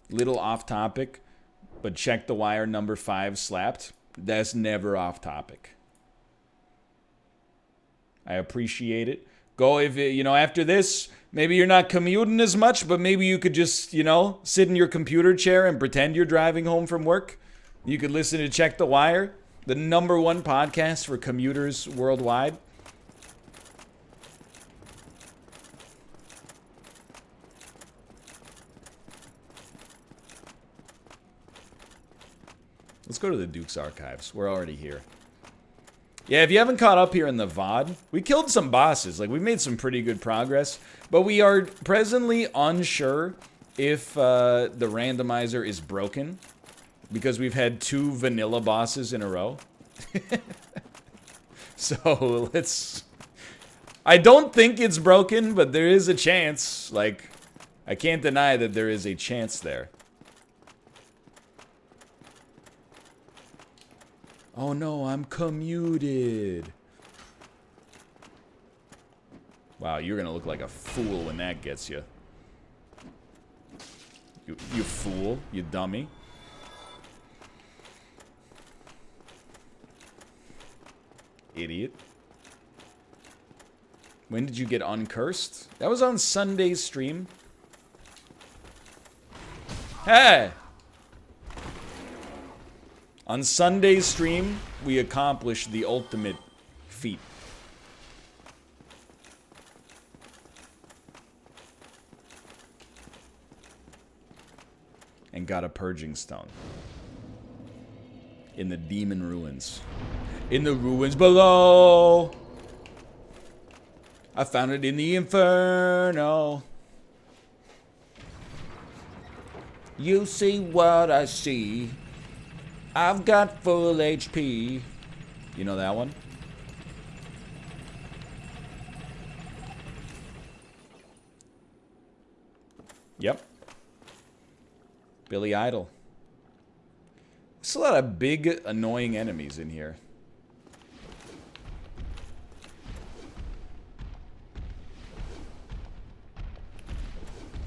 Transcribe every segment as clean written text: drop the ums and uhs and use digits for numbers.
Little off topic, but Check the Wire number 5 slapped. That's never off topic. I appreciate it. Go if you know, after this, maybe you're not commuting as much, but maybe you could just, you know, sit in your computer chair and pretend you're driving home from work. You could listen to Check the Wire, the #1 podcast for commuters worldwide. Let's go to the Duke's Archives. We're already here. Yeah, if you haven't caught up here in the VOD, we killed some bosses. Like, we made some pretty good progress. But we are presently unsure if the randomizer is broken. Because we've had 2 vanilla bosses in a row. So, let's... I don't think it's broken, but there is a chance. Like, I can't deny that there is a chance there. Oh no, I'm commuted. Wow, you're gonna look like a fool when that gets you. You fool, you dummy. Idiot. When did you get uncursed? That was on Sunday's stream. Hey! On Sunday's stream, we accomplished the ultimate feat. And got a purging stone. In the demon ruins. In the ruins below. I found it in the inferno. You see what I see. I've got full HP. You know that one? Yep. Billy Idol. There's a lot of big, annoying enemies in here.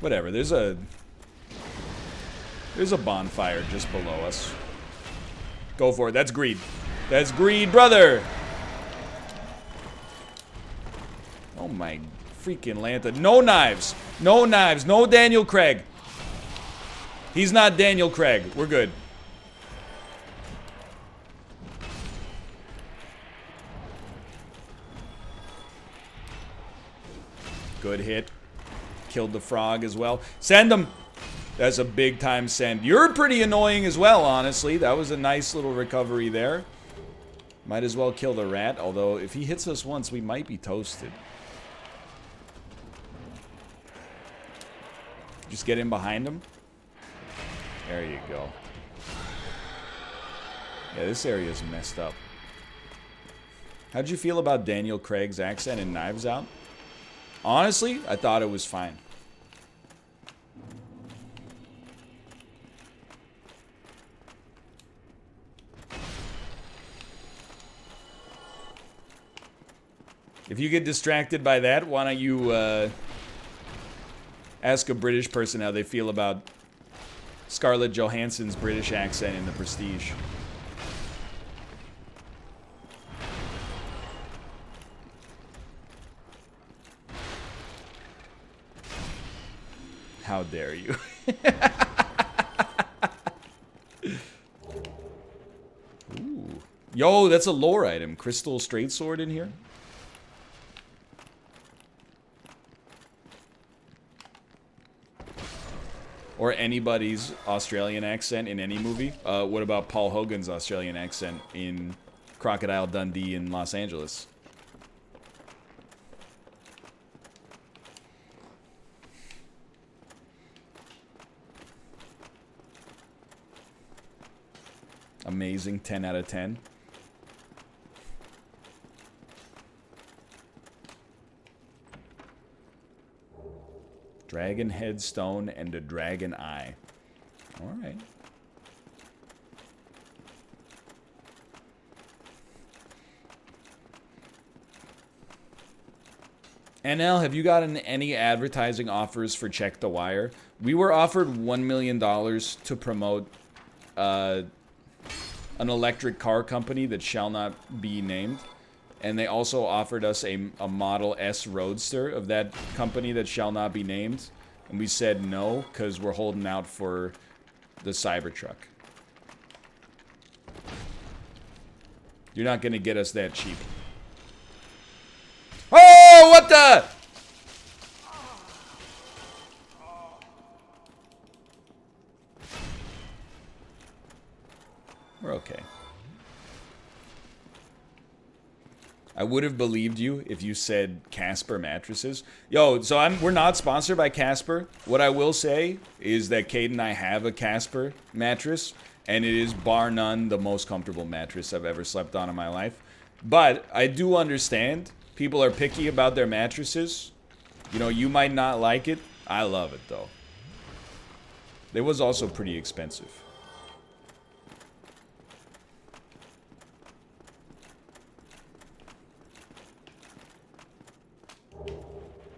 Whatever, there's a bonfire just below us. Go for it. That's greed. That's greed, brother. Oh my freaking Lanta. No knives. No knives. No Daniel Craig. He's not Daniel Craig. We're good. Good hit. Killed the frog as well. Send him. That's a big time send. You're pretty annoying as well, honestly. That was a nice little recovery there. Might as well kill the rat, although if he hits us once, we might be toasted. Just get in behind him. There you go. Yeah, this area is messed up. How'd you feel about Daniel Craig's accent in Knives Out? Honestly, I thought it was fine. If you get distracted by that, why don't you ask a British person how they feel about Scarlett Johansson's British accent in The Prestige. How dare you? Ooh. Yo, that's a lore item. Crystal straight sword in here. Or anybody's Australian accent in any movie. What about Paul Hogan's Australian accent in Crocodile Dundee in Los Angeles? Amazing, 10 out of 10. Dragon headstone and a dragon eye. All right. NL, have you gotten any advertising offers for Check the Wire? We were offered $1 million to promote an electric car company that shall not be named. And they also offered us a Model S Roadster of that company that shall not be named. And we said no, because we're holding out for the Cybertruck. You're not going to get us that cheap. Oh, what the? We're okay. I would have believed you if you said Casper mattresses. Yo, so we're not sponsored by Casper. What I will say is that Cade and I have a Casper mattress, and it is bar none the most comfortable mattress I've ever slept on in my life. But I do understand people are picky about their mattresses. You know, you might not like it. I love it though. It was also pretty expensive.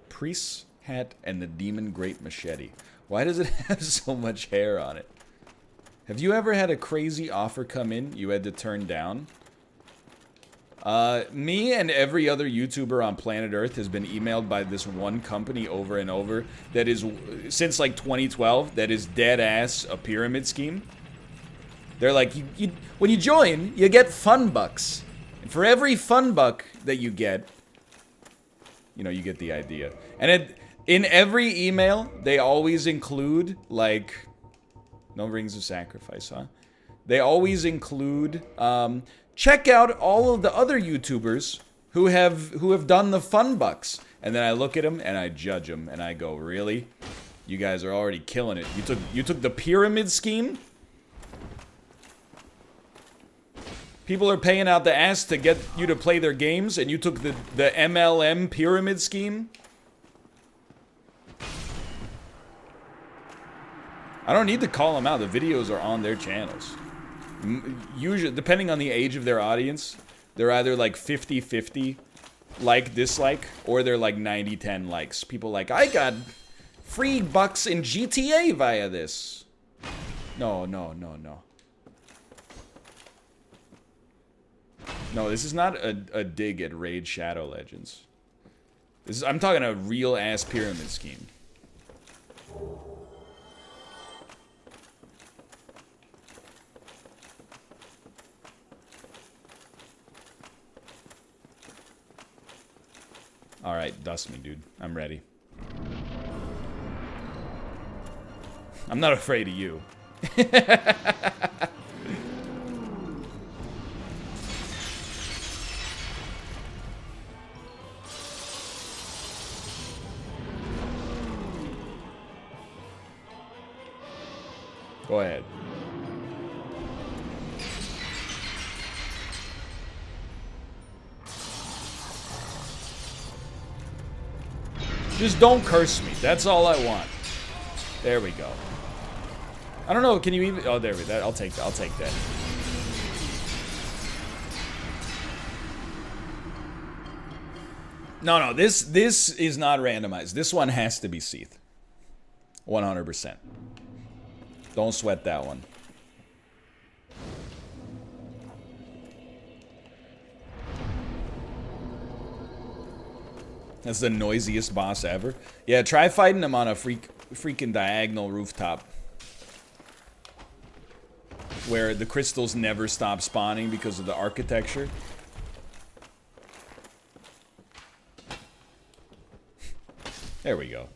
Priest's hat and the demon great machete. Why does it have so much hair on it? Have you ever had a crazy offer come in you had to turn down? Me and every other YouTuber on planet Earth has been emailed by this one company over and over that is, since like 2012, that is dead ass a pyramid scheme. They're like, when you join, you get fun bucks. And for every fun buck that you get, you know, you get the idea. And in every email, they always include, like, no rings of sacrifice, huh? They always include, check out all of the other YouTubers who have done the fun bucks. And then I look at them and I judge them and I go, really? You guys are already killing it. You took the pyramid scheme? People are paying out the ass to get you to play their games, and you took the MLM pyramid scheme? I don't need to call them out. The videos are on their channels. Usually, depending on the age of their audience, they're either like 50-50 like, dislike, or they're like 90-10 likes. People like, I got free bucks in GTA via this. No. No, this is not a dig at Raid Shadow Legends. I'm talking a real-ass pyramid scheme. Alright, dust me, dude. I'm ready. I'm not afraid of you. Go ahead. Just don't curse me. That's all I want. There we go. I don't know. Can you even? Oh, there we go. I'll take that. No. This is not randomized. This one has to be Seath. 100%. Don't sweat that one. That's the noisiest boss ever. Yeah, try fighting him on a freaking diagonal rooftop. Where the crystals never stop spawning because of the architecture. There we go.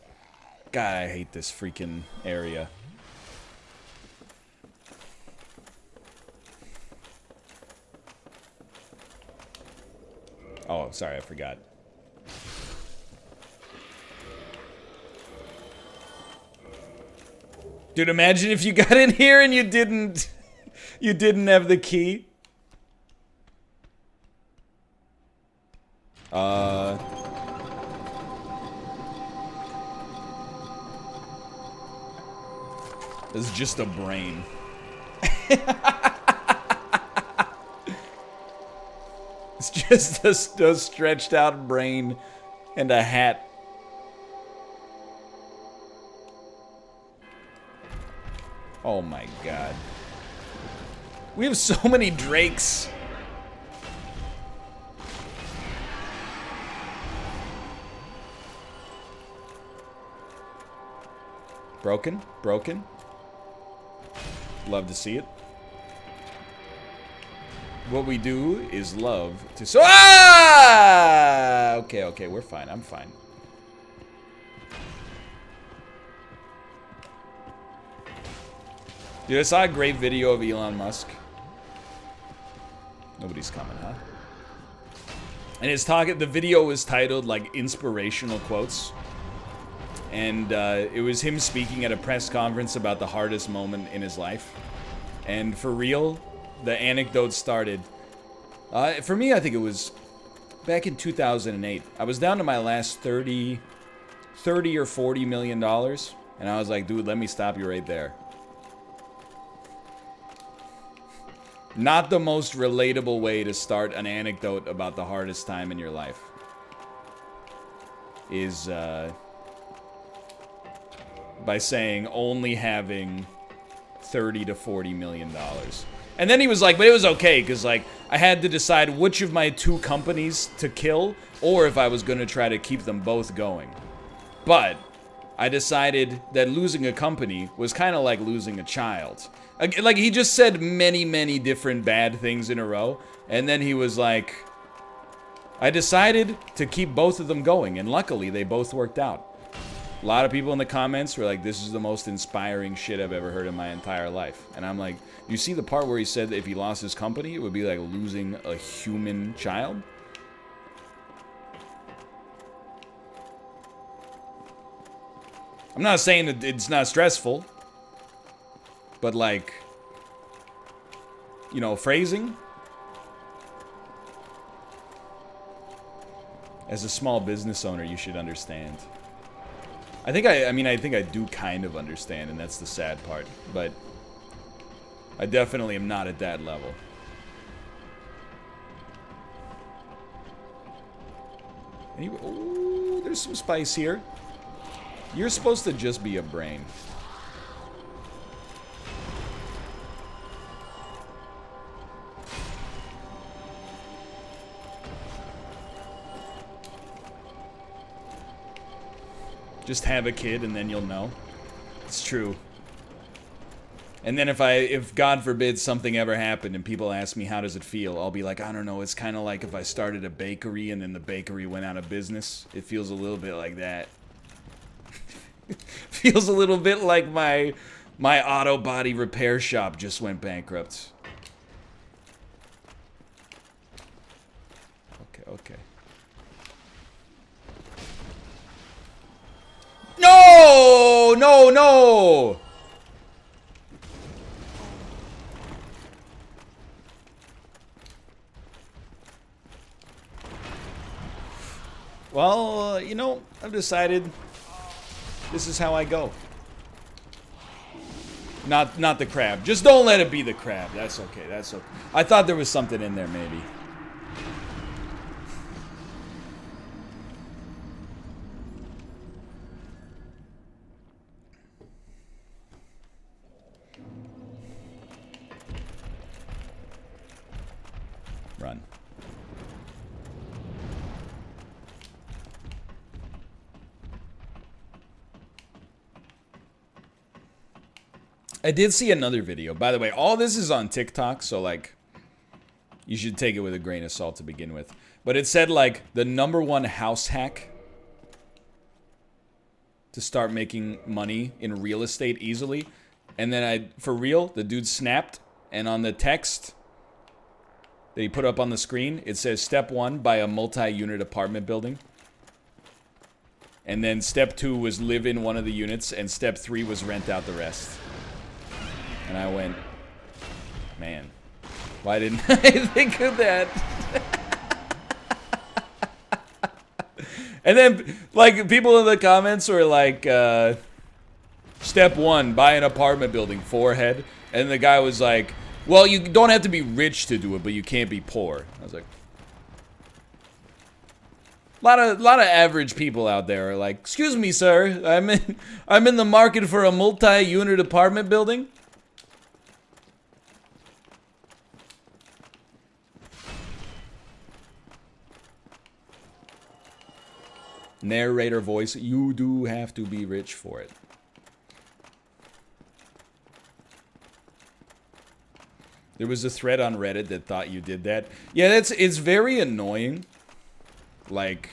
God, I hate this freaking area. Oh, sorry, I forgot. Dude, imagine if you got in here and you didn't have the key. This is just a brain. It's just a stretched out brain and a hat. Oh my god. We have so many drakes. Broken, broken. Love to see it. What we do is love to... So, ah! Okay, okay, we're fine. I'm fine. Dude, I saw a great video of Elon Musk. Nobody's coming, huh? And his talk, the video was titled, like, Inspirational Quotes. And it was him speaking at a press conference about the hardest moment in his life. And for real, the anecdote started. For me, I think it was back in 2008. I was down to my last 30 or $40 million. And I was like, dude, let me stop you right there. Not the most relatable way to start an anecdote about the hardest time in your life. Is, by saying only having 30 to 40 million dollars. And then he was like, but it was okay, because, like, I had to decide which of my two companies to kill, or if I was going to try to keep them both going. But I decided that losing a company was kind of like losing a child. Like, he just said many, many different bad things in a row, and then he was like, I decided to keep both of them going, and luckily they both worked out. A lot of people in the comments were like, this is the most inspiring shit I've ever heard in my entire life. And I'm like, you see the part where he said that if he lost his company, it would be like losing a human child? I'm not saying that it's not stressful, but, like, you know, phrasing. As a small business owner, you should understand. I think I do kind of understand, and that's the sad part, but I definitely am not at that level. Anyway, oh, there's some spice here. You're supposed to just be a brain. Just have a kid and then you'll know. It's true. And then if God forbid something ever happened and people ask me how does it feel, I'll be like, I don't know, it's kind of like if I started a bakery and then the bakery went out of business. It feels a little bit like that. Feels a little bit like my auto body repair shop just went bankrupt. Okay, okay. No! No, no! Well, you know, I've decided this is how I go. Not the crab. Just don't let it be the crab. That's okay. That's okay. I thought there was something in there, maybe. Run. I did see another video. By the way, all this is on TikTok, so, like, you should take it with a grain of salt to begin with. But it said, like, the #1 house hack to start making money in real estate easily. And then for real, the dude snapped, and on the text that he put up on the screen, it says, Step 1, buy a multi-unit apartment building. And then Step 2 was live in one of the units, and Step 3 was rent out the rest. And I went, man, why didn't I think of that? And then, like, people in the comments were like, Step 1, buy an apartment building, forehead. And the guy was like, well, you don't have to be rich to do it, but you can't be poor. I was like, a lot of average people out there are like, excuse me, sir, I'm in the market for a multi-unit apartment building. Narrator voice, you do have to be rich for it. There was a thread on Reddit that thought you did that. Yeah, it's very annoying. Like,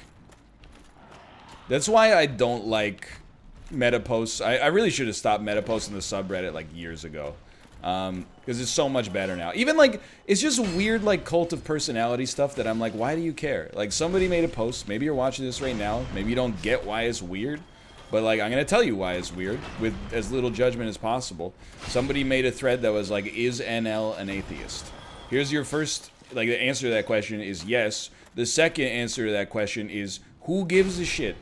that's why I don't like meta posts. I really should have stopped meta posting the subreddit like years ago. Because it's so much better now. Even like, it's just weird like cult of personality stuff that I'm like, why do you care? Like somebody made a post, maybe you're watching this right now, maybe you don't get why it's weird. But like, I'm gonna tell you why it's weird with as little judgment as possible. Somebody made a thread that was like, is NL an atheist? Here's your first, like the answer to that question is yes. The second answer to that question is, who gives a shit?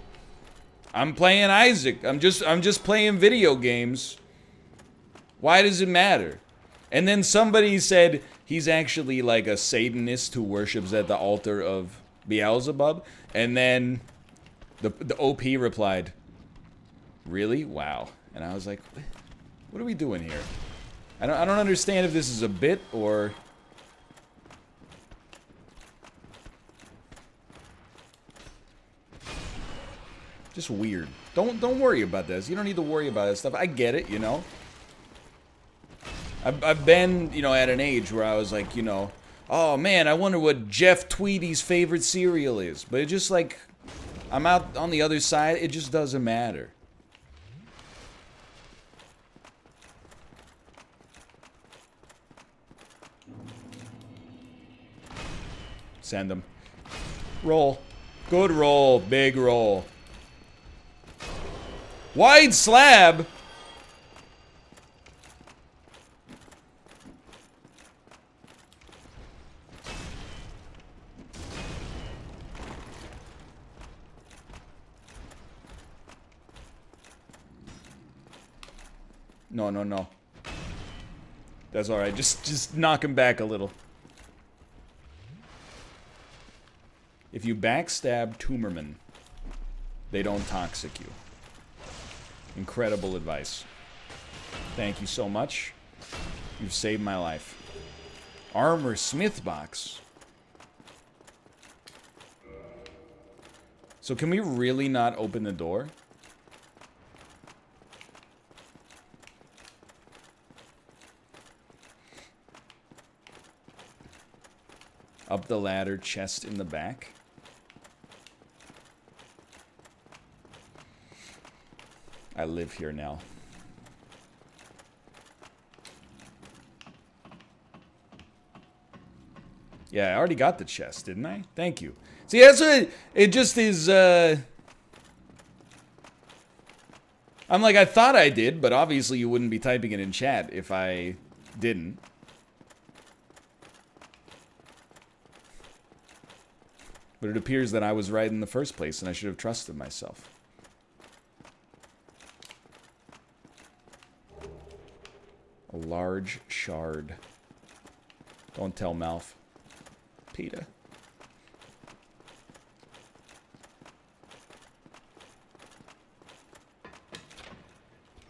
I'm playing Isaac. I'm just playing video games. Why does it matter? And then somebody said he's actually like a Satanist who worships at the altar of Beelzebub. And then the OP replied, really? Wow. And I was like, what are we doing here? I don't understand if this is a bit or... Just weird. Don't worry about this. You don't need to worry about that stuff. I get it, you know. I've been, you know, at an age where I was like, you know, oh man, I wonder what Jeff Tweedy's favorite cereal is. But it just like, I'm out on the other side. It just doesn't matter. Send them. Roll. Good roll. Big roll. Wide slab. No, no, no. That's all right. Just knock him back a little. If you backstab Tumorman, they don't toxic you. Incredible advice. Thank you so much. You've saved my life. Armor Smith box. So can we really not open the door? Up the ladder, chest in the back. I live here now. Yeah, I already got the chest, didn't I? Thank you. See, that's what it just is, I'm like, I thought I did, but obviously you wouldn't be typing it in chat if I didn't. But it appears that I was right in the first place, and I should have trusted myself. A large shard. Don't tell Malf. PETA.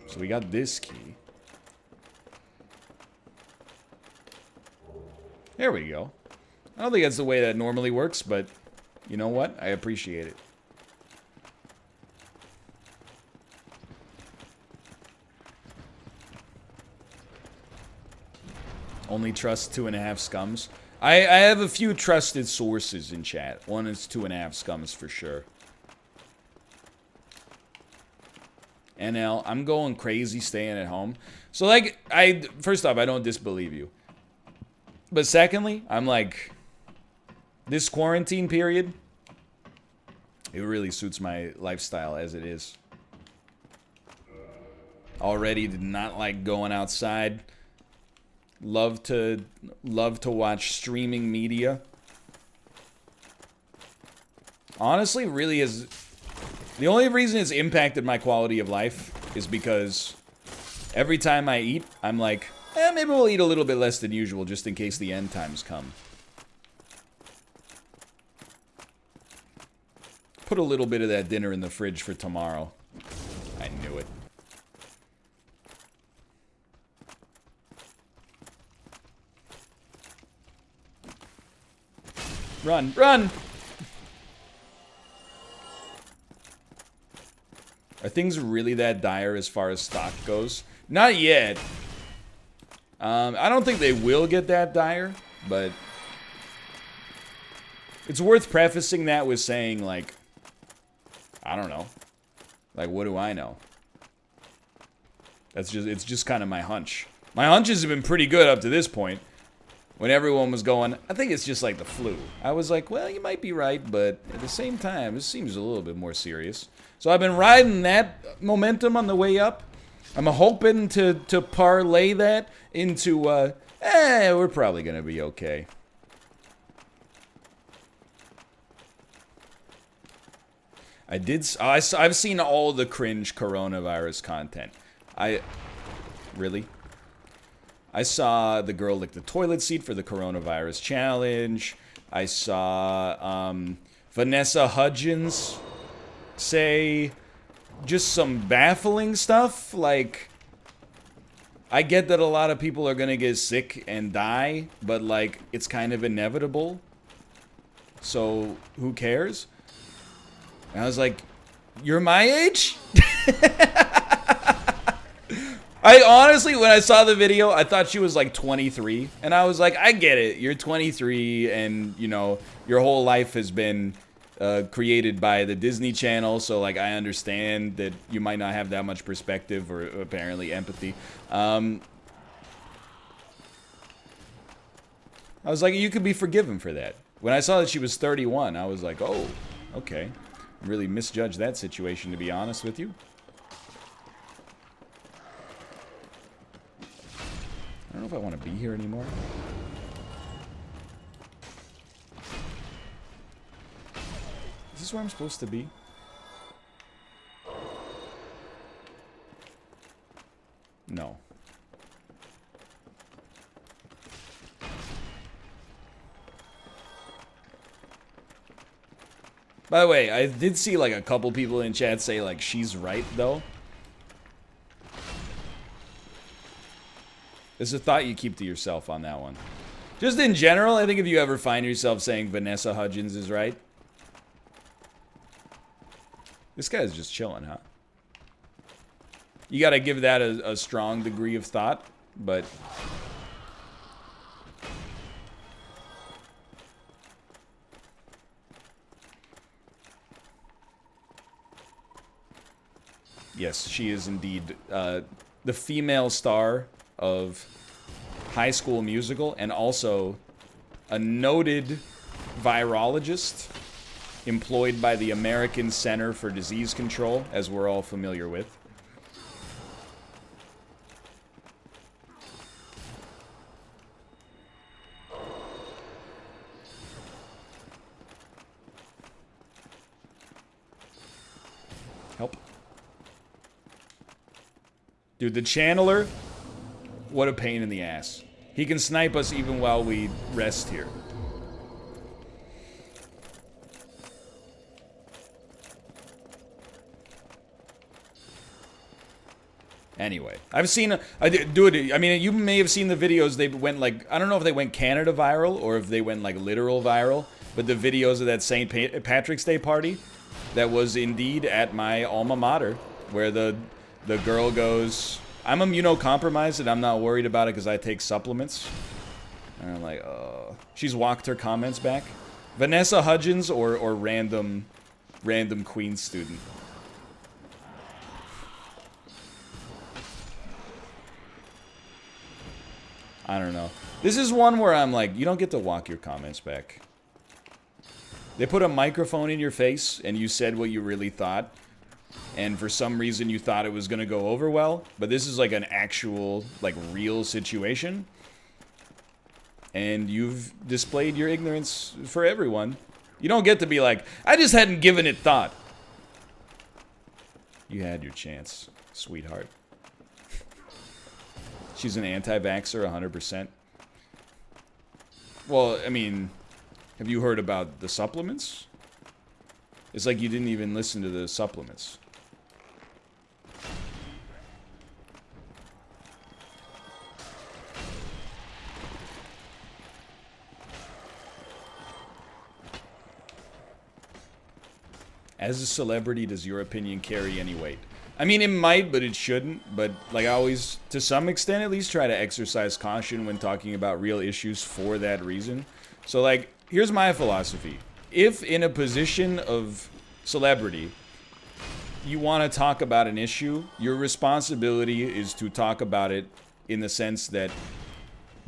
So we got this key. There we go. I don't think that's the way that normally works, but you know what? I appreciate it. Only trust 2.5 scums. I have a few trusted sources in chat. One is 2.5 scums for sure. NL, I'm going crazy staying at home. So like, first off, I don't disbelieve you. But secondly, I'm like, this quarantine period, it really suits my lifestyle as it is. Already did not like going outside. Love to watch streaming media. Honestly, really is... The only reason it's impacted my quality of life is because every time I eat, I'm like, maybe we'll eat a little bit less than usual just in case the end times come. Put a little bit of that dinner in the fridge for tomorrow. I knew it. Run, run! Are things really that dire as far as stock goes? Not yet. I don't think they will get that dire, but it's worth prefacing that with saying, like, I don't know. Like, what do I know? It's just kind of my hunch. My hunches have been pretty good up to this point. When everyone was going, I think it's just like the flu. I was like, well, you might be right, but at the same time, this seems a little bit more serious. So I've been riding that momentum on the way up. I'm hoping to parlay that into, we're probably going to be okay. I've seen all the cringe coronavirus content. Really? I saw the girl lick the toilet seat for the coronavirus challenge. I saw Vanessa Hudgens say just some baffling stuff. Like, I get that a lot of people are gonna get sick and die, but like, it's kind of inevitable. So, who cares? And I was like, you're my age? I honestly, when I saw the video, I thought she was like 23. And I was like, I get it. You're 23 and, you know, your whole life has been created by the Disney Channel. So, like, I understand that you might not have that much perspective or apparently empathy. I was like, you could be forgiven for that. When I saw that she was 31, I was like, oh, okay. Really misjudged that situation, to be honest with you. I don't know if I want to be here anymore. Is this where I'm supposed to be? No. By the way, I did see like a couple people in chat say like she's right though. It's a thought you keep to yourself on that one. Just in general, I think if you ever find yourself saying Vanessa Hudgens is right. This guy's just chilling, huh? You gotta give that a strong degree of thought, but... Yes, she is indeed the female star of High School Musical, and also a noted virologist employed by the American Center for Disease Control, as we're all familiar with. Help. Dude, the channeler, what a pain in the ass. He can snipe us even while we rest here. Anyway, I've seen, dude, I mean, you may have seen the videos. They went like, I don't know if they went Canada viral or if they went like literal viral, but the videos of that St. Patrick's Day party that was indeed at my alma mater, where the girl goes, I'm immunocompromised and I'm not worried about it because I take supplements. And I'm like, she's walked her comments back. Vanessa Hudgens or random Queen student. I don't know. This is one where I'm like, you don't get to walk your comments back. They put a microphone in your face and you said what you really thought. And for some reason you thought it was going to go over well. But this is like an actual, like, real situation. And you've displayed your ignorance for everyone. You don't get to be like, I just hadn't given it thought. You had your chance, sweetheart. She's an anti-vaxxer, 100%. Well, I mean, have you heard about the supplements? It's like you didn't even listen to the supplements. As a celebrity, does your opinion carry any weight? I mean, it might, but it shouldn't. But like I always, to some extent at least, try to exercise caution when talking about real issues for that reason. So like, here's my philosophy. If in a position of celebrity, you want to talk about an issue, your responsibility is to talk about it in the sense that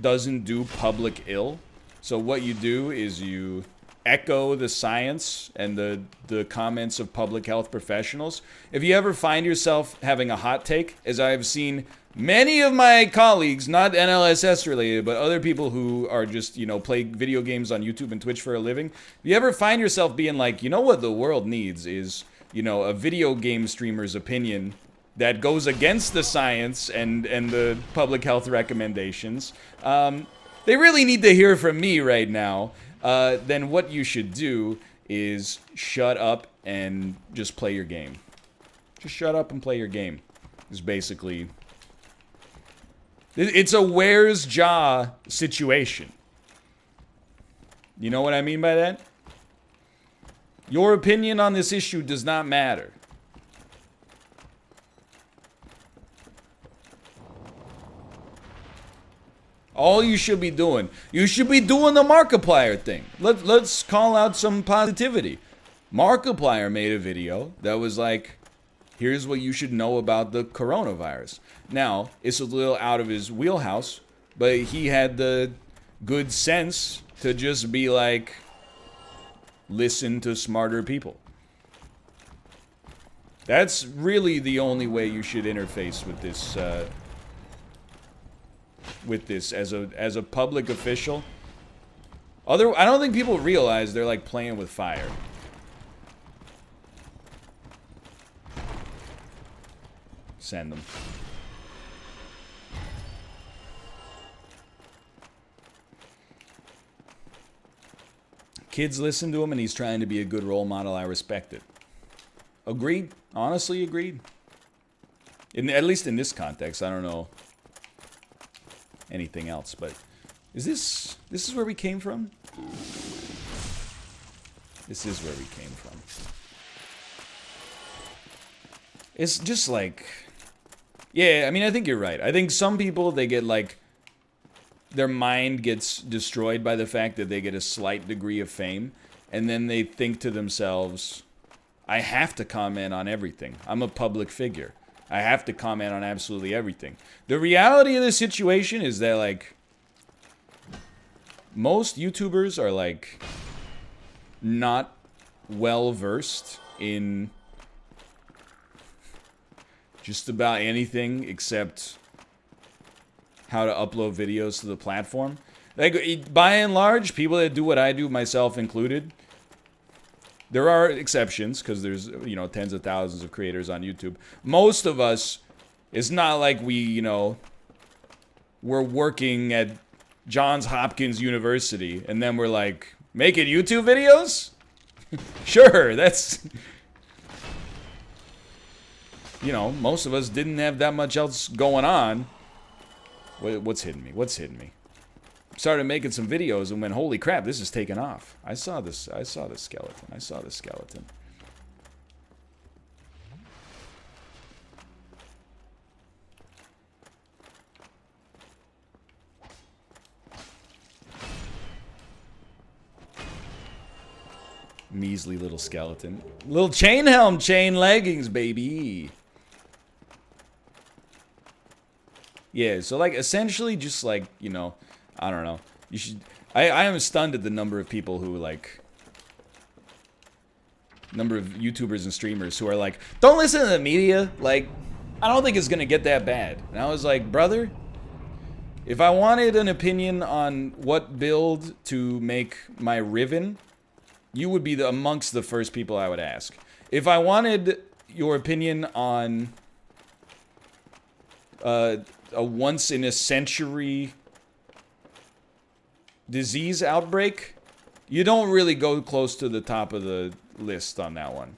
doesn't do public ill. So what you do is you echo the science and the comments of public health professionals. If you ever find yourself having a hot take, as I have seen many of my colleagues, not NLSS related, but other people who are just, you know, play video games on YouTube and Twitch for a living, if you ever find yourself being like, you know what the world needs is, you know, a video game streamer's opinion that goes against the science and the public health recommendations, they really need to hear from me right now. Then what you should do is shut up and just play your game. Just shut up and play your game. Is basically... It's a where's jaw situation. You know what I mean by that? Your opinion on this issue does not matter. All you should be doing, you should be doing the Markiplier thing. Let's call out some positivity. Markiplier made a video that was like, here's what you should know about the coronavirus. Now, it's a little out of his wheelhouse, but he had the good sense to just be like, listen to smarter people. That's really the only way you should interface with this as a public official. I don't think people realize they're like playing with fire. Send them. Kids listen to him and he's trying to be a good role model. I respect it. Agreed. Honestly, agreed. At least in this context, I don't know anything else, but this is where we came from? This is where we came from. It's just like, yeah, I mean, I think you're right. I think some people, they get like, their mind gets destroyed by the fact that they get a slight degree of fame, and then they think to themselves, I have to comment on everything. I'm a public figure. I have to comment on absolutely everything. The reality of the situation is that, like, most YouTubers are, like, not well-versed in just about anything except how to upload videos to the platform. Like, by and large, people that do what I do, myself included, there are exceptions, because there's, you know, tens of thousands of creators on YouTube. Most of us, it's not like we, you know, we're working at Johns Hopkins University, and then we're like, making YouTube videos? Sure, that's... You know, most of us didn't have that much else going on. What's hitting me? What's hitting me? Started making some videos and went, holy crap, this is taking off. I saw the skeleton. I saw the skeleton. Measly little skeleton. Little chain helm, chain leggings, baby. Yeah, so like essentially just like, you know, I don't know. You should I am stunned at the number of people who like number of YouTubers and streamers who are like, don't listen to the media, like I don't think it's gonna get that bad. And I was like, brother, if I wanted an opinion on what build to make my Riven, you would be amongst the first people I would ask. If I wanted your opinion on a once-in-a-century disease outbreak, you don't really go close to the top of the list on that one.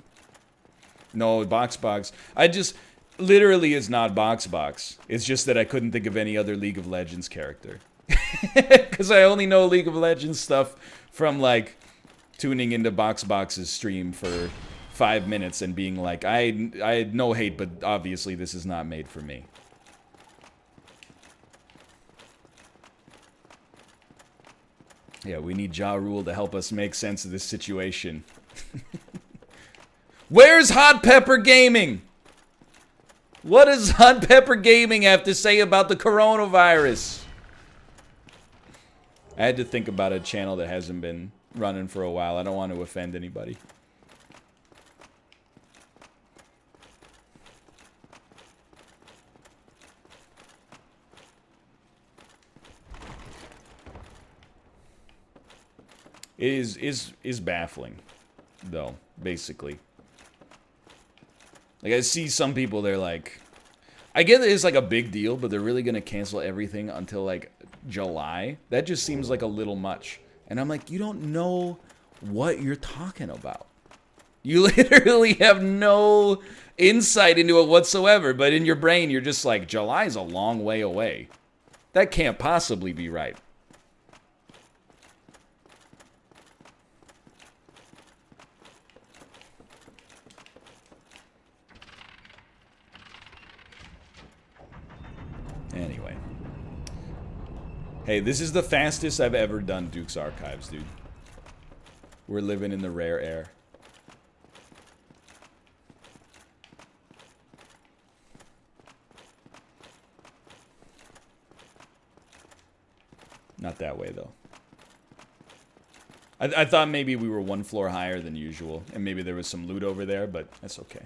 No, Box. I just... Literally, it's not Box. It's just that I couldn't think of any other League of Legends character. Because I only know League of Legends stuff from, like, tuning into Box's stream for 5 minutes and being like, I had no hate, but obviously this is not made for me. Yeah, we need Ja Rule to help us make sense of this situation. Where's Hot Pepper Gaming? What does Hot Pepper Gaming have to say about the coronavirus? I had to think about a channel that hasn't been running for a while. I don't want to offend anybody. It is baffling, though, basically. Like, I see some people, they're like, I get that it's like a big deal, but they're really gonna cancel everything until like July. That just seems like a little much. And I'm like, you don't know what you're talking about. You literally have no insight into it whatsoever, but in your brain, you're just like, July's a long way away. That can't possibly be right. Anyway. Hey, this is the fastest I've ever done Duke's Archives, dude. We're living in the rare air. Not that way, though. I thought maybe we were one floor higher than usual, and maybe there was some loot over there, but that's okay.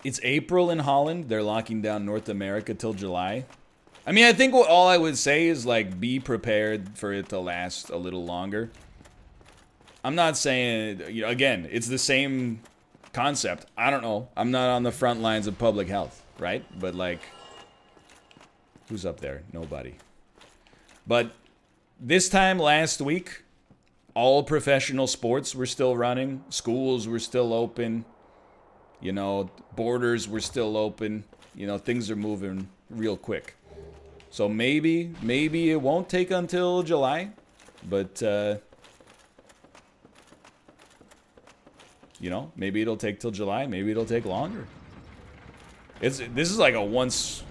It's April in Holland. They're locking down North America till July. I mean, I think all I would say is, like, be prepared for it to last a little longer. I'm not saying, you know, again, it's the same concept. I don't know. I'm not on the front lines of public health, right? But, like, who's up there? Nobody. But this time last week, all professional sports were still running. Schools were still open. You know, borders were still open. You know, things are moving real quick. So maybe it won't take until July. But, you know, maybe it'll take till July. Maybe it'll take longer. This is like a once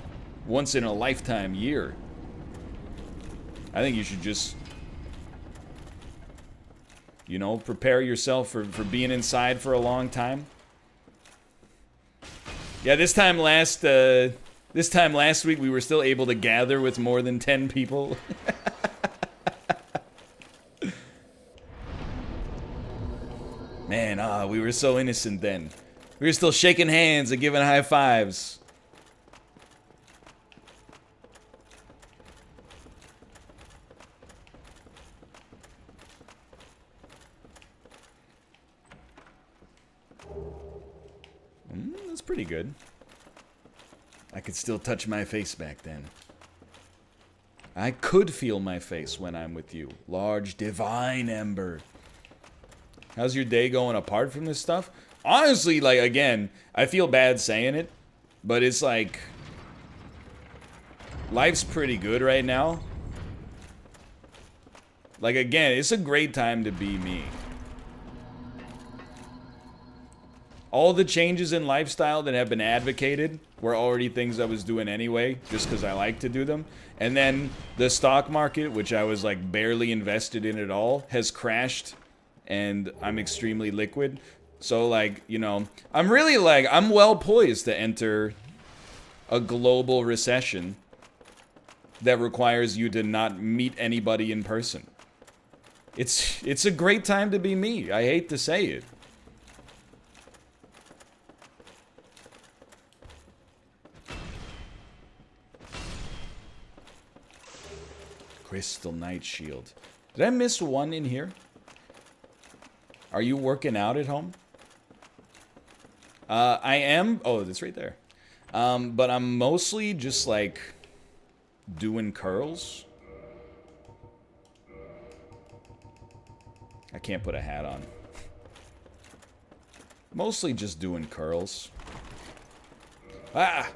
in a lifetime year. I think you should just, you know, prepare yourself for being inside for a long time. Yeah, this time last week we were still able to gather with more than 10 people. Man, we were so innocent then. We were still shaking hands and giving high fives. That's pretty good. I could still touch my face back then. I could feel my face when I'm with you. Large divine ember. How's your day going apart from this stuff? Honestly, like, again, I feel bad saying it, but it's like, life's pretty good right now. Like, again, it's a great time to be me. All the changes in lifestyle that have been advocated were already things I was doing anyway, just because I like to do them. And then the stock market, which I was like barely invested in at all, has crashed, and I'm extremely liquid. So, like, you know, I'm really like, I'm well poised to enter a global recession that requires you to not meet anybody in person. It's a great time to be me. I hate to say it. Crystal Knight Shield. Did I miss one in here? Are you working out at home? I am. Oh, that's right there. But I'm mostly just like doing curls. I can't put a hat on. Mostly just doing curls. Ah!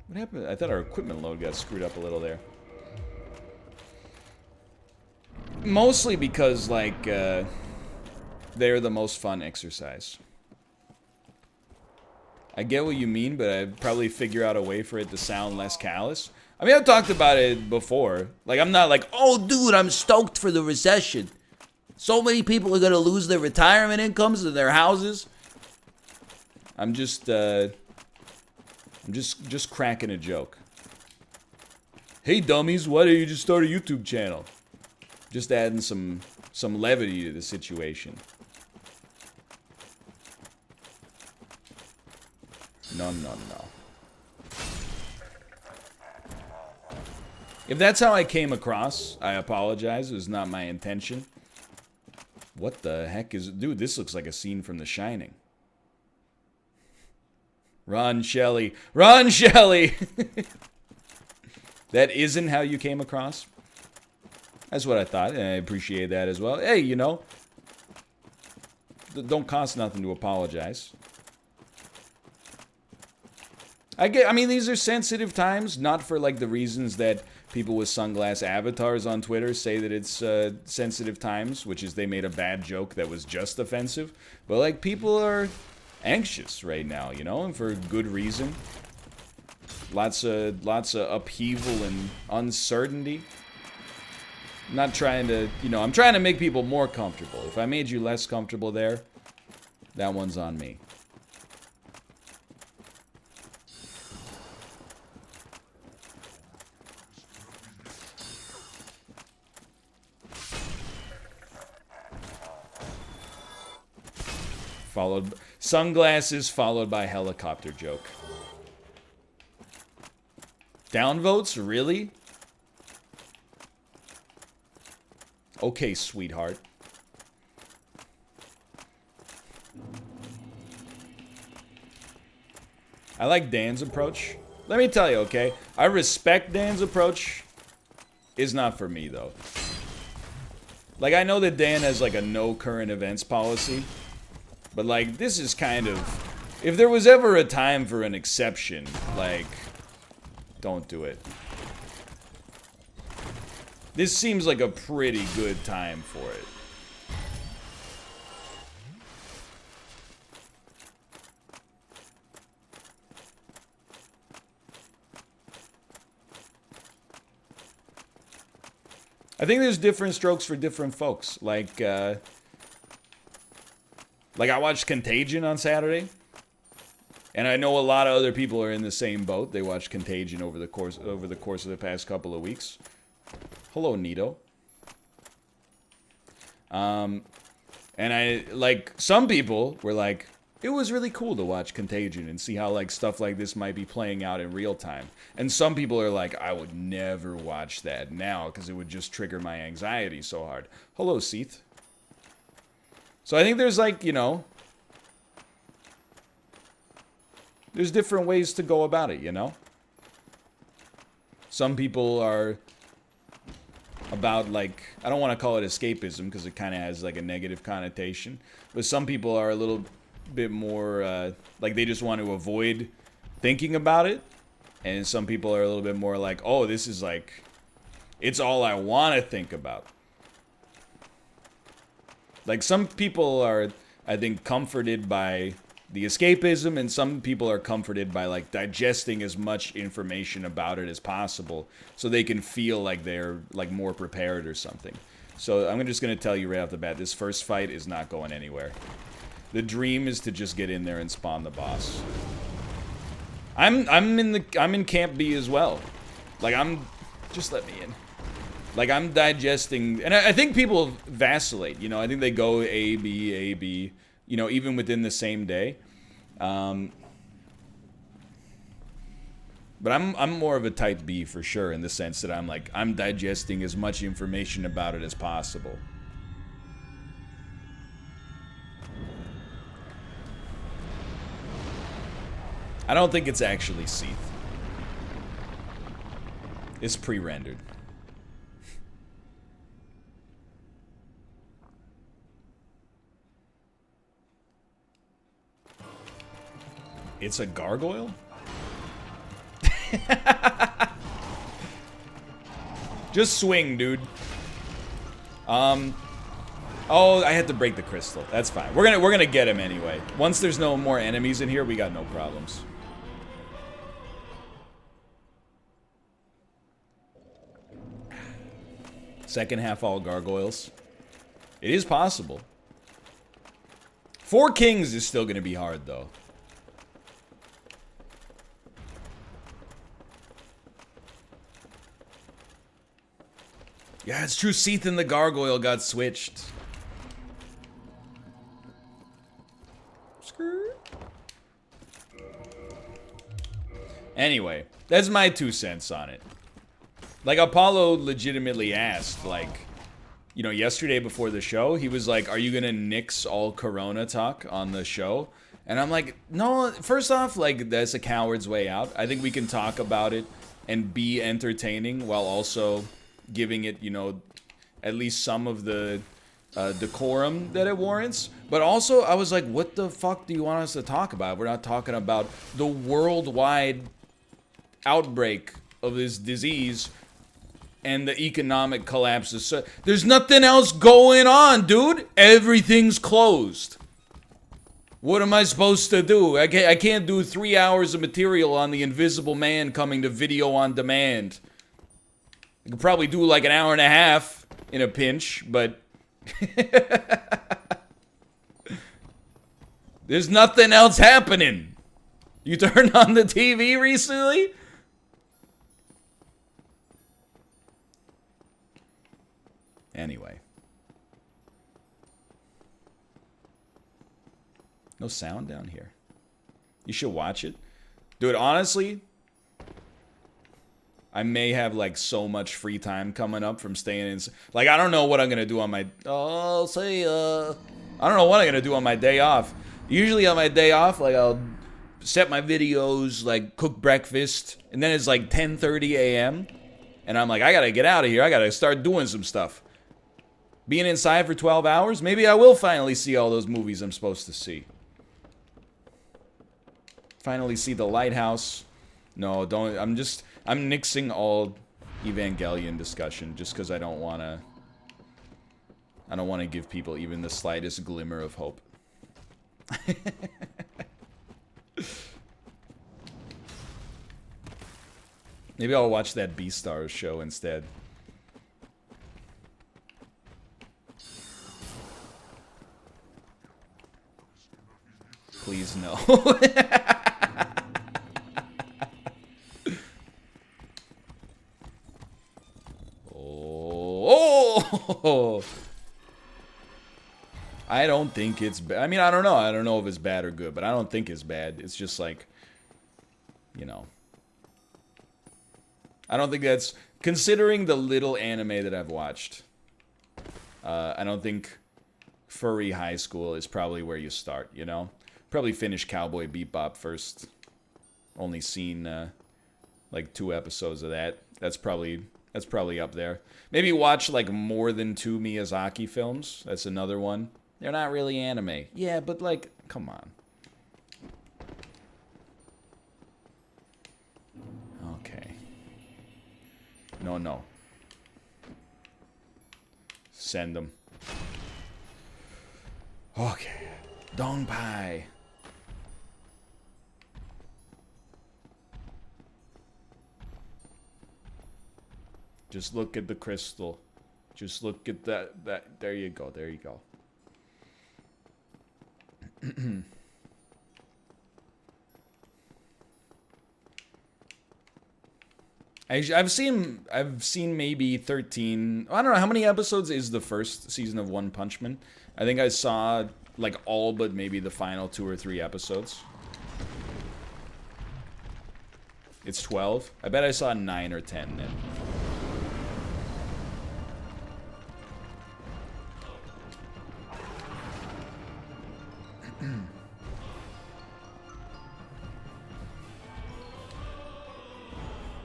What happened? I thought our equipment load got screwed up a little there. Mostly because, like, they're the most fun exercise. I get what you mean, but I'd probably figure out a way for it to sound less callous. I mean, I've talked about it before. Like, I'm not like, oh, dude, I'm stoked for the recession. So many people are gonna lose their retirement incomes and their houses. I'm just cracking a joke. Hey, dummies, why don't you just start a YouTube channel? Just adding some levity to the situation. No. If that's how I came across, I apologize. It was not my intention. What the heck is... Dude, this looks like a scene from The Shining. Run, Shelley. Run, Shelley! That isn't how you came across? That's what I thought, and I appreciate that as well. Hey, you know, don't cost nothing to apologize. I mean, these are sensitive times, not for, like, the reasons that people with sunglass avatars on Twitter say that it's sensitive times, which is they made a bad joke that was just offensive. But, like, people are anxious right now, you know, and for good reason. Lots of upheaval and uncertainty. I'm not trying to, you know, I'm trying to make people more comfortable. If I made you less comfortable there, that one's on me. Followed sunglasses followed by helicopter joke. Downvotes? Really? Okay, sweetheart. I like Dan's approach. Let me tell you, okay? I respect Dan's approach. Is not for me, though. Like, I know that Dan has, like, a no current events policy. But, like, this is kind of... If there was ever a time for an exception, like... Don't do it. This seems like a pretty good time for it. I think there's different strokes for different folks. Like I watched Contagion on Saturday. And I know a lot of other people are in the same boat. They watched Contagion over the course of the past couple of weeks. Hello, Nito. And I, like, some people were like, it was really cool to watch Contagion and see how, like, stuff like this might be playing out in real time. And some people are like, I would never watch that now because it would just trigger my anxiety so hard. Hello, Seath. So I think there's, like, you know, there's different ways to go about it, you know? Some people are about, like, I don't want to call it escapism because it kind of has, like, a negative connotation. But some people are a little bit more, like, they just want to avoid thinking about it. And some people are a little bit more like, oh, this is, like, it's all I want to think about. Like, some people are, I think, comforted by the escapism, and some people are comforted by, like, digesting as much information about it as possible so they can feel like they're, like, more prepared or something. So I'm just going to tell you right off the bat, this first fight is not going anywhere. The dream is to just get in there and spawn the boss. I'm in Camp B as well. Like, just let me in. Like, I'm digesting, and I think people vacillate, you know, I think they go A, B, you know, even within the same day. But I'm more of a type B for sure, in the sense that I'm digesting as much information about it as possible. I don't think it's actually Seath. It's pre-rendered. It's a gargoyle? Just swing, dude. Oh, I had to break the crystal. That's fine. We're gonna get him anyway. Once there's no more enemies in here, we got no problems. Second half all gargoyles. It is possible. 4 kings is still gonna be hard though. Yeah, it's true. Seath and the gargoyle got switched. Anyway, that's my 2 cents on it. Like, Apollo legitimately asked, like, you know, yesterday before the show, he was like, are you gonna nix all Corona talk on the show? And I'm like, no, first off, like, that's a coward's way out. I think we can talk about it and be entertaining while also giving it, you know, at least some of the decorum that it warrants. But also, I was like, what the fuck do you want us to talk about? We're not talking about the worldwide outbreak of this disease and the economic collapses. So there's nothing else going on, dude. Everything's closed. What am I supposed to do? I can't do 3 hours of material on the Invisible Man coming to video on demand. I could probably do like an hour and a half in a pinch, but there's nothing else happening. You turned on the TV recently? Anyway. No sound down here. You should watch it. Dude, honestly, I may have like so much free time coming up from staying in. Like, I don't know what I'm gonna do on my. I don't know what I'm gonna do on my day off. Usually on my day off, like I'll set my videos, like cook breakfast, and then it's like 10:30 a.m. and I'm like, I gotta get out of here. I gotta start doing some stuff. Being inside for 12 hours, maybe I will finally see all those movies I'm supposed to see. Finally see The Lighthouse. No, don't. I'm nixing all Evangelion discussion just because I don't want to give people even the slightest glimmer of hope. Maybe I'll watch that Beastars show instead. Please no. Oh! I don't think it's bad. I mean, I don't know. I don't know if it's bad or good, but I don't think it's bad. It's just like, you know. I don't think that's... Considering the little anime that I've watched, I don't think Furry High School is probably where you start, you know? Probably finish Cowboy Bebop first. Only seen, like, 2 episodes of that. That's probably up there. Maybe watch, like, more than 2 Miyazaki films. That's another one. They're not really anime. Yeah, but, like, come on. Okay. No. Send them. Okay. Dongpai. Just look at the crystal. Just look at that. There you go. There you go. I've seen maybe 13. I don't know how many episodes is the first season of One Punch Man. I think I saw like all but maybe the final 2 or 3 episodes. It's 12. I bet I saw 9 or 10 then.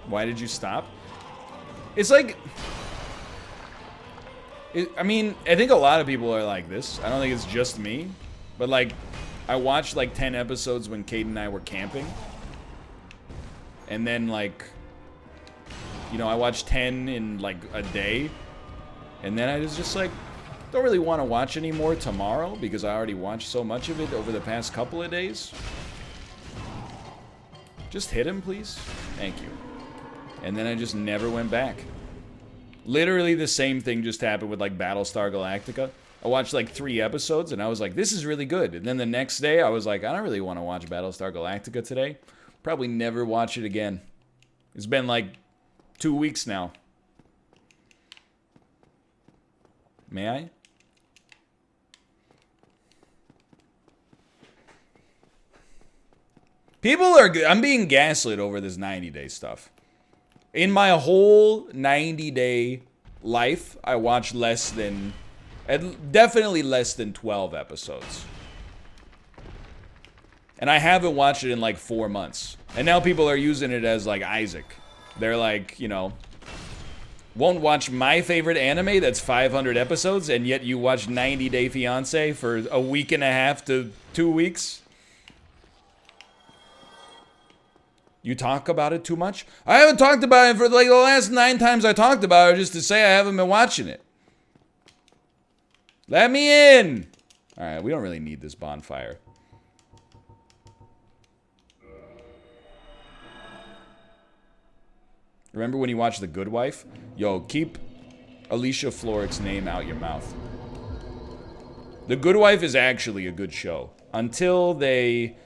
Why did you stop? It's like... I mean, I think a lot of people are like this. I don't think it's just me. But, like, I watched, like, 10 episodes when Kate and I were camping. And then, like... You know, I watched 10 in, like, a day. And then I was just like, don't really want to watch anymore tomorrow because I already watched so much of it over the past couple of days. Just hit him, please. Thank you. And then I just never went back. Literally the same thing just happened with like Battlestar Galactica. I watched like 3 episodes and I was like, this is really good. And then the next day I was like, I don't really want to watch Battlestar Galactica today. Probably never watch it again. It's been like 2 weeks now. May I? People are good. I'm being gaslit over this 90-day stuff. In my whole 90-day life, I watched definitely less than 12 episodes. And I haven't watched it in like 4 months. And now people are using it as like Isaac. They're like, you know, won't watch my favorite anime that's 500 episodes, and yet you watch 90 Day Fiancé for a week and a half to 2 weeks? You talk about it too much? I haven't talked about it for like the last 9 times I talked about it just to say I haven't been watching it. Let me in! Alright, we don't really need this bonfire. Remember when you watched The Good Wife? Yo, keep Alicia Florrick's name out your mouth. The Good Wife is actually a good show. Until they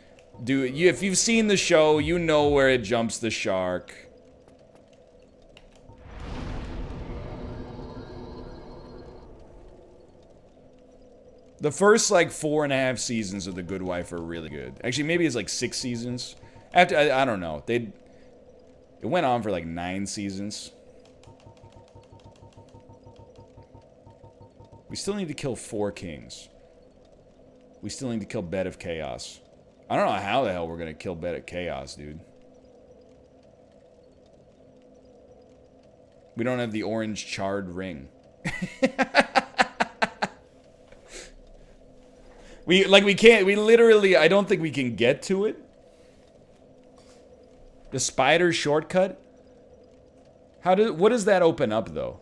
do... if you've seen the show, you know where it jumps the shark. The first, like, 4.5 seasons of The Good Wife are really good. Actually, maybe it's like 6 seasons. After, I don't know. It went on for like 9 seasons. We still need to kill 4 kings. We still need to kill Bed of Chaos. I don't know how the hell we're gonna kill Bed of Chaos, dude. We don't have the orange charred ring. we literally, I don't think we can get to it. The spider shortcut? What does that open up, though?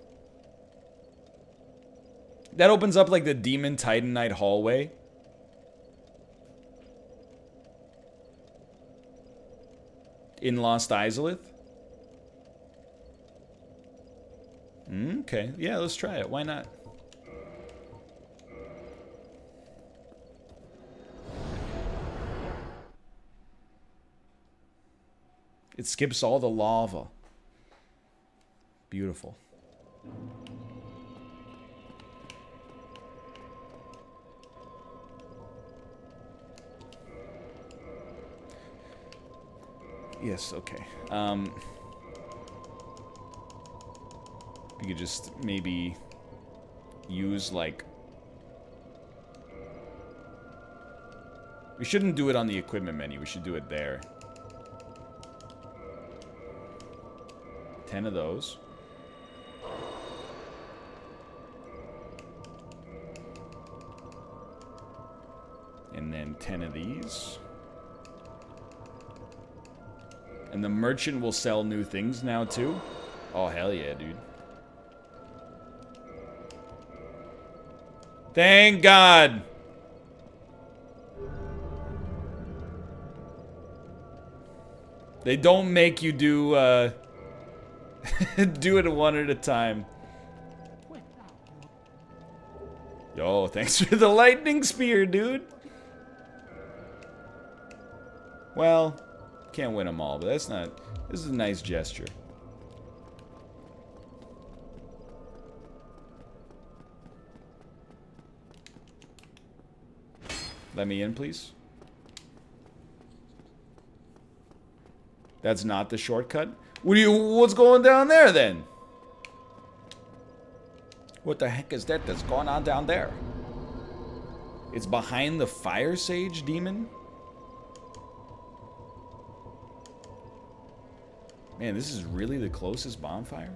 That opens up, like, the Demon Titanite hallway. In Lost Izalith? Okay. Yeah, let's try it. Why not? It skips all the lava. Beautiful. Yes, okay. We could just maybe use, like... We shouldn't do it on the equipment menu. We should do it there. 10 of those. And then 10 of these. And the merchant will sell new things now, too? Oh, hell yeah, dude. Thank God! They don't make you do, do it one at a time. Yo, thanks for the lightning spear, dude. Well, can't win them all, but that's not... This is a nice gesture. Let me in, please. That's not the shortcut? What's going down there, then? What the heck is that that's going on down there? It's behind the fire sage demon? Man, this is really the closest bonfire?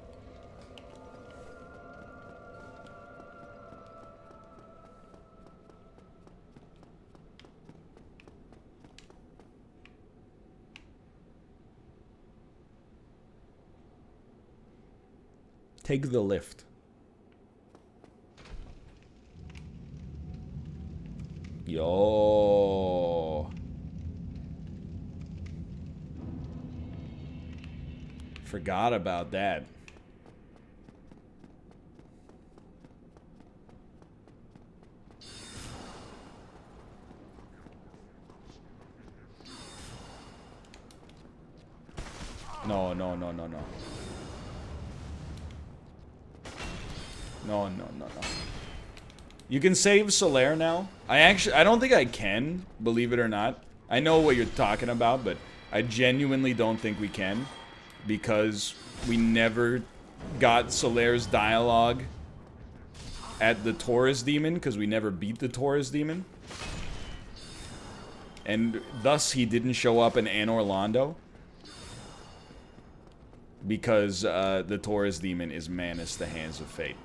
Take the lift. Yo. Forgot about that. No, no, no, no, no. No, no, no, no. You can save Solaire now. I don't think I can, believe it or not. I know what you're talking about, but I genuinely don't think we can. Because we never got Solaire's dialogue at the Taurus Demon, because we never beat the Taurus Demon. And thus he didn't show up in Anor Londo. Because the Taurus Demon is Manus, the Hands of Fate.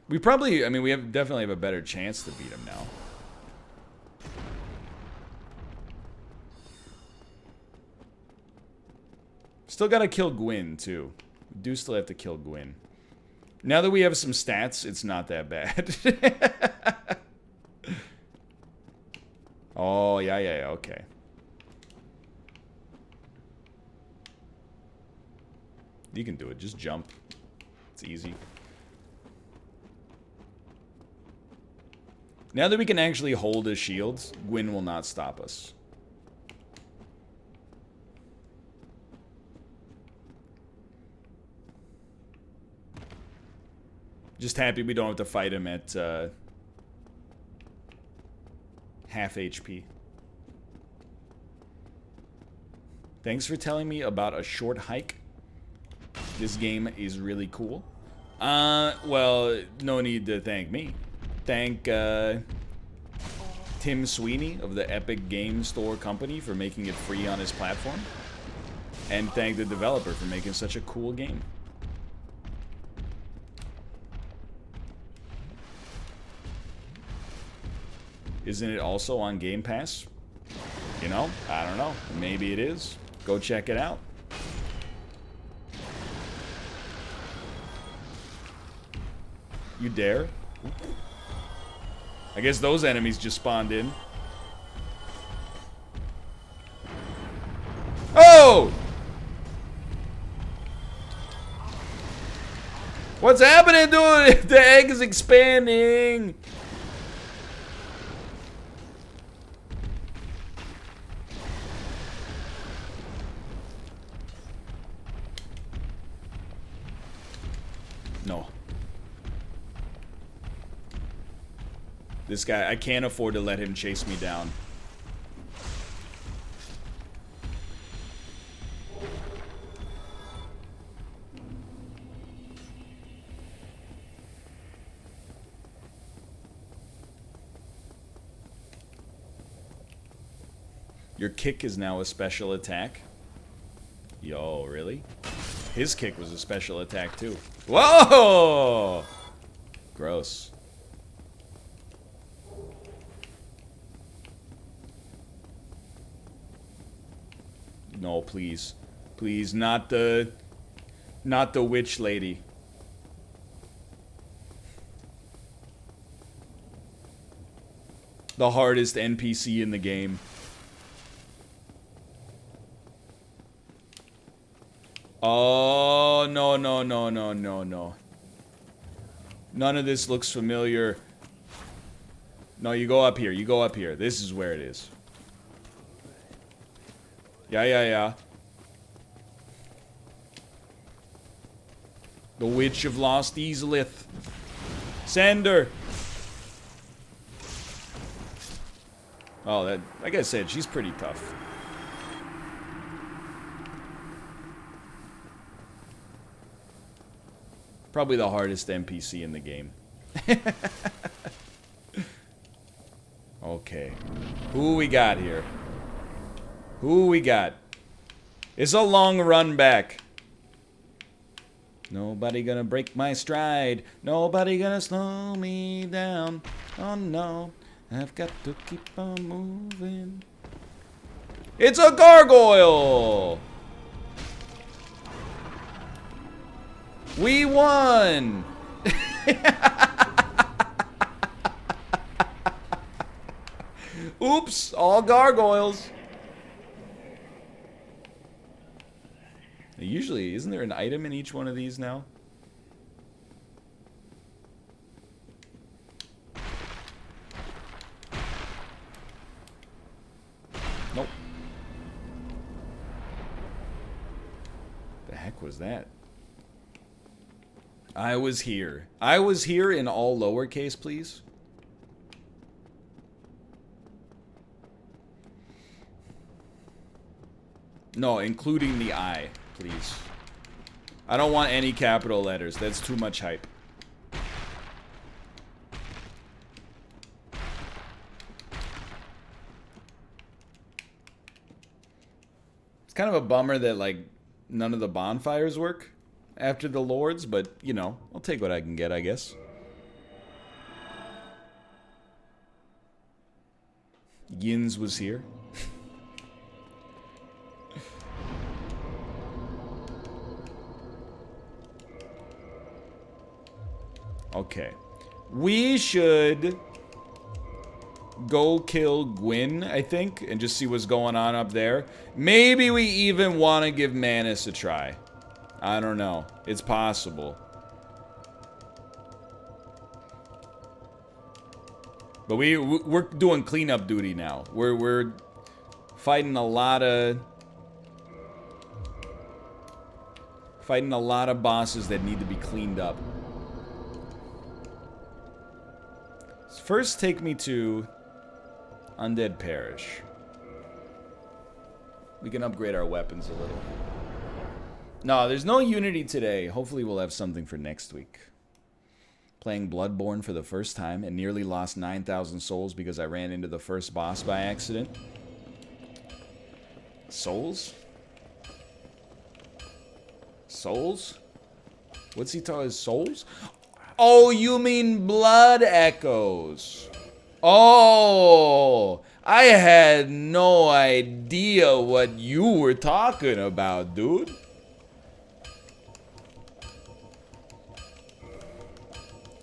We probably, I mean, we definitely have a better chance to beat him now. Still gotta kill Gwyn, too. We do still have to kill Gwyn. Now that we have some stats, it's not that bad. Oh, yeah, yeah, yeah, okay. You can do it. Just jump. It's easy. Now that we can actually hold his shields, Gwyn will not stop us. Just happy we don't have to fight him at half HP. Thanks for telling me about a short hike. This game is really cool. Well, no need to thank me. Thank Tim Sweeney of the Epic Game Store Company for making it free on his platform. And thank the developer for making such a cool game. Isn't it also on Game Pass? You know, I don't know. Maybe it is. Go check it out. You dare? I guess those enemies just spawned in. Oh! What's happening, dude? The egg is expanding. No. This guy, I can't afford to let him chase me down. Your kick is now a special attack. Yo, really? His kick was a special attack too. Whoa! Gross. No, please. Please, not the witch lady. The hardest NPC in the game. Oh, no, no, no, no, no, no. None of this looks familiar. No, you go up here. You go up here. This is where it is. Yeah, yeah, yeah. The Witch of Lost Easlith. Send her. Oh, that, like I said, she's pretty tough. Probably the hardest NPC in the game. Okay. Who we got here? Who we got? It's a long run back. Nobody gonna break my stride. Nobody gonna slow me down. Oh no, I've got to keep on moving. It's a gargoyle! We won! Oops, all gargoyles. Usually, isn't there an item in each one of these now? Nope. The heck was that? I was here. I was here in all lowercase, please. No, including the I, please. I don't want any capital letters. That's too much hype. It's kind of a bummer that, like, none of the bonfires work after the lords, but, you know, I'll take what I can get, I guess. Yins was here. Okay. We should go kill Gwyn, I think, and just see what's going on up there. Maybe we even want to give Manus a try. I don't know. It's possible. But we're doing cleanup duty now. We're fighting a lot of bosses that need to be cleaned up. First, take me to Undead Parish. We can upgrade our weapons a little. No, there's no Unity today. Hopefully we'll have something for next week. Playing Bloodborne for the first time and nearly lost 9,000 souls because I ran into the first boss by accident. Souls? Souls? What's he talking? Souls? Oh, you mean blood echoes. Oh, I had no idea what you were talking about, dude.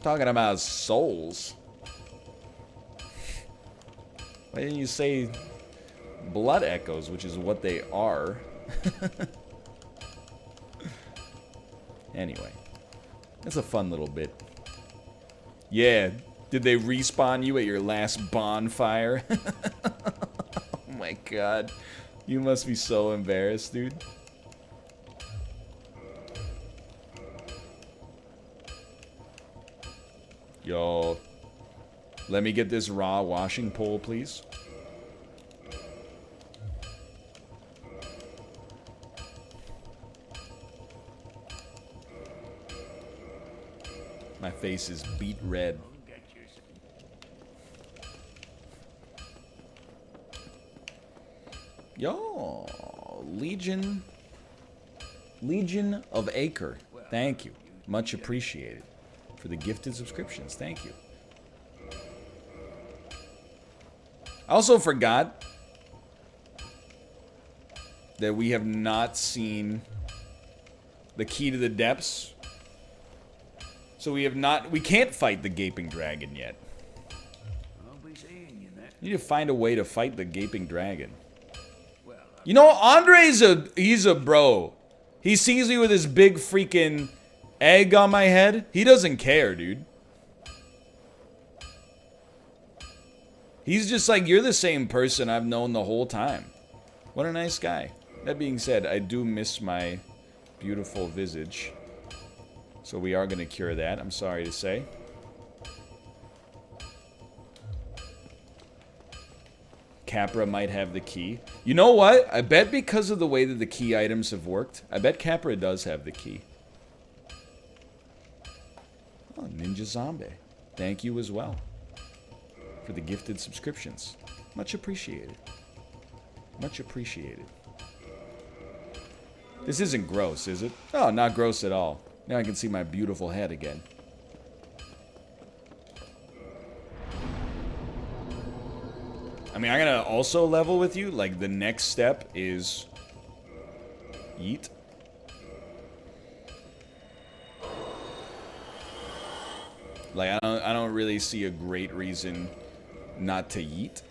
Talking about souls. Why didn't you say blood echoes, which is what they are? Anyway. That's a fun little bit. Yeah, did they respawn you at your last bonfire? Oh my god. You must be so embarrassed, dude. Yo. Let me get this raw washing pole, please. My face is beet red. Yo, Legion of Acre. Thank you. Much appreciated. For the gifted subscriptions. Thank you. I also forgot that we have not seen the key to the depths. So we can't fight the Gaping Dragon yet. We need to find a way to fight the Gaping Dragon. You know, he's a bro. He sees me with his big freaking egg on my head. He doesn't care, dude. He's just like, you're the same person I've known the whole time. What a nice guy. That being said, I do miss my beautiful visage. So we are going to cure that, I'm sorry to say. Capra might have the key. You know what? I bet because of the way that the key items have worked, I bet Capra does have the key. Oh, Ninja Zombie. Thank you as well for the gifted subscriptions. Much appreciated. Much appreciated. This isn't gross, is it? Oh, not gross at all. Now I can see my beautiful head again. I mean, I'm gonna also level with you. Like, the next step is... Yeet. Like, I don't really see a great reason not to yeet.